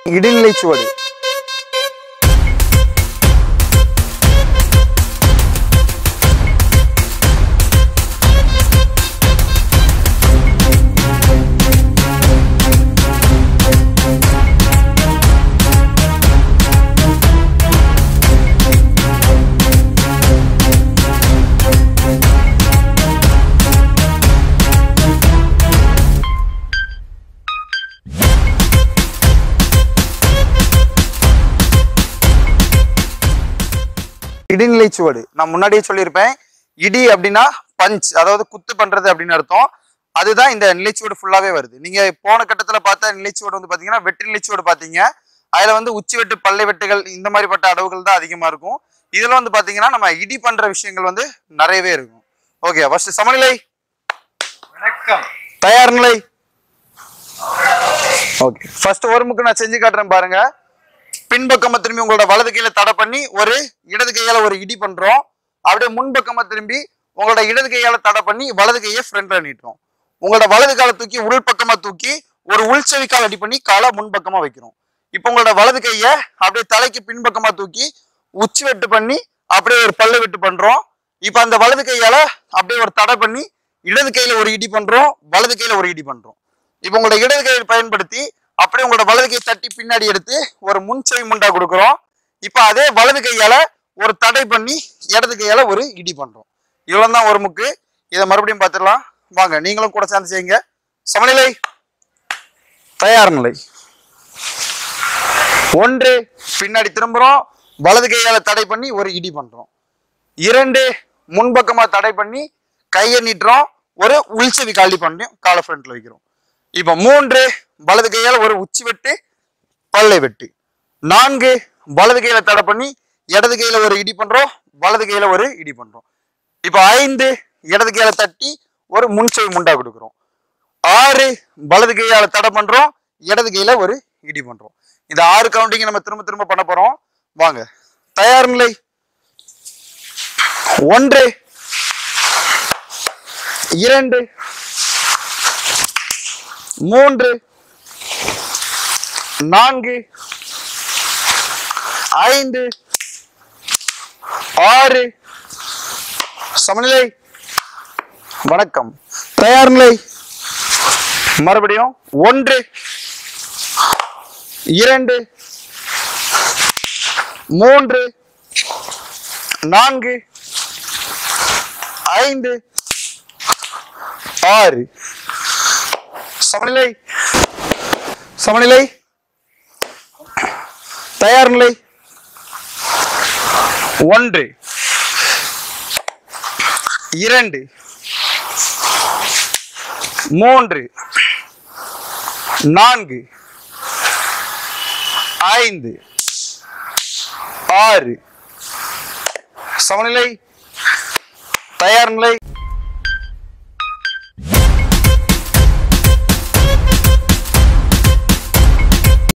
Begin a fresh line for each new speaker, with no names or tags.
இடைநிலை சுவடு. இடைநிலை சுவடு நான் முன்னாடியே சொல்லியிருப்பேன். இடி அப்படின்னா பஞ்ச், அதாவது குத்து பண்றது அப்படின்னு அர்த்தம். அதுதான் இந்த நிலைச்சுவடு ஃபுல்லாவே வருது. நீங்க போன கட்டத்துல பார்த்த நிலைச்சுவடு வந்து பாத்தீங்கன்னா வெட்டு நிலைச்சுவடு பாத்தீங்க. அதுல வந்து உச்சி வெட்டு, பல்லை வெட்டுகள் இந்த மாதிரிப்பட்ட அளவுகள் தான் அதிகமா இருக்கும். இதுல வந்து பாத்தீங்கன்னா நம்ம இடி பண்ற விஷயங்கள் வந்து நிறையவே இருக்கும். ஓகே, ஃபர்ஸ்ட் சமநிலை.
வணக்கம்.
தயார் நிலை. ஓகே, ஃபர்ஸ்ட் ஒரு முக்கு நான் செஞ்சு காட்டுறேன் பாருங்க. பின்பக்கமா திரும்பி உங்களோட வலது கையில தடை பண்ணி ஒரு இடது கையால ஒரு இடி பண்றோம். அப்படியே முன்பக்கமா திரும்பி உங்களோட இடது கையால தடை பண்ணி வலது கையை ஃப்ரண்ட்ல நீட்டுறோம். உங்களோட வலது காலை தூக்கி உள் பக்கமா தூக்கி ஒரு உள்செவி கால் அடி பண்ணி காலை முன்பக்கமா வைக்கிறோம். இப்போ உங்களோட வலது கையை அப்படியே தலைக்கு பின்பக்கமா தூக்கி உச்சி வெட்டு பண்ணி அப்படியே ஒரு பல்லு வெட்டு பண்றோம். இப்போ அந்த வலது கையால அப்படியே ஒரு தடை பண்ணி இடது கையில ஒரு இடி பண்றோம், வலது கையில ஒரு இடி பண்றோம். இப்போ உங்களோட இடது கையை பயன்படுத்தி அப்படியே உங்களோட வலது கையை தட்டி பின்னாடி எடுத்து ஒரு முன்செவி முண்டா கொடுக்குறோம். இப்போ அதே வலது கையால ஒரு தடை பண்ணி இடது கையால ஒரு இடி பண்றோம். இவ்வளவு தான் ஒரு முக்கு. இதை மறுபடியும் பார்த்துடலாம் வாங்க, நீங்களும் கூட சேர்ந்து செய்யுங்க. சமநிலை. தயார் நிலை. ஒன்று, பின்னாடி திரும்புறோம், வலது கையால தடை பண்ணி ஒரு இடி பண்றோம். இரண்டு, முன்பக்கமா தடை பண்ணி கையை நீட்டுறோம், ஒரு உள்செவி காலி பண்ணி காலை ஃப்ரண்ட்ல வைக்கிறோம். இப்ப மூன்று, வலது கையால ஒரு உச்சி வெட்டு, பல்லை வெட்டு. நான்கு, வலது கையில தடை பண்ணி இடது கையில ஒரு இடி பண்றோம், வலது கையில ஒரு இடி பண்றோம். இப்ப ஐந்து, இடது கையால தட்டி ஒரு முன்செவி முண்டா கொடுக்குறோம். ஆறு, வலது கையால தடை பண்றோம், இடது கையில ஒரு இடி பண்றோம். இந்த 6 கவுண்டிங் நம்ம திரும்ப திரும்ப பண்ண போறோம். வாங்க, தயார் நிலை. ஒன்று, இரண்டு, மூன்று, நான்கு, ஐந்து, ஆறு. சமநிலை. வணக்கம். தயார் நிலை. மறுபடியும் ஒன்று, இரண்டு, மூன்று, நான்கு, ஐந்து, ஆறு. சமநிலை. சமநிலை. தயார் நிலை. ஒன்று, இரண்டு, மூன்று, நான்கு, ஐந்து, ஆறு. சமநிலை. தயார் நிலை.